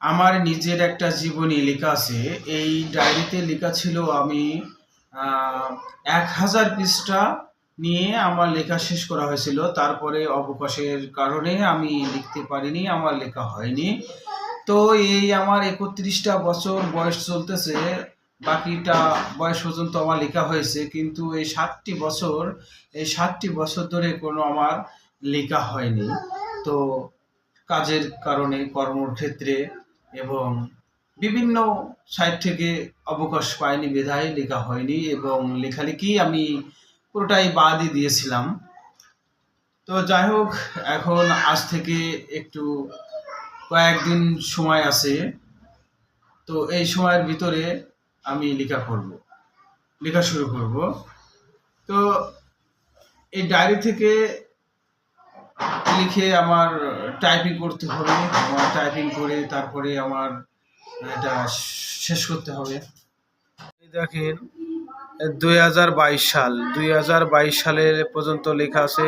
আমার নিজের একটা জীবনী লেখা আছে। এই ডায়েরিতে লেখা ছিল আমি আ ১,০০০ পৃষ্ঠা নিয়ে আমার লেখা শেষ করা হয়েছিল। তারপরে অবকাশের কারণে আমি লিখতে পারিনি, আমার লেখা হয়নি। তো এই আমার ৩১ টা বছর বয়স চলতেছে। বাকিটা বয়স পর্যন্ত আমার লেখা হয়েছে। কিন্তু এই ৭ টি বছর ধরে কোনো আমার লেখা হয়নি। তো কাজের কারণে, কর্মক্ষেত্রে এবং বিভিন্ন সাইট থেকে অবকাশ পাইনি বিধায় লেখা হয়নি এবং লেখালেখি আমি পুরোটাই বাদই দিয়েছিলাম। তো যাই হোক, এখন আজ থেকে একটু কয়েকদিন সময় আছে। তো এই সময়ের ভিতরে আমি লেখা শুরু করব। তো এই ডায়েরি থেকে লিখে আমার টাইপিং করতে হবে। আমার টাইপিং করে তারপরে আমার এটা শেষ করতে হবে। এই দেখেন ২০২২ সাল ২০২২ সালের পর্যন্ত লেখা আছে।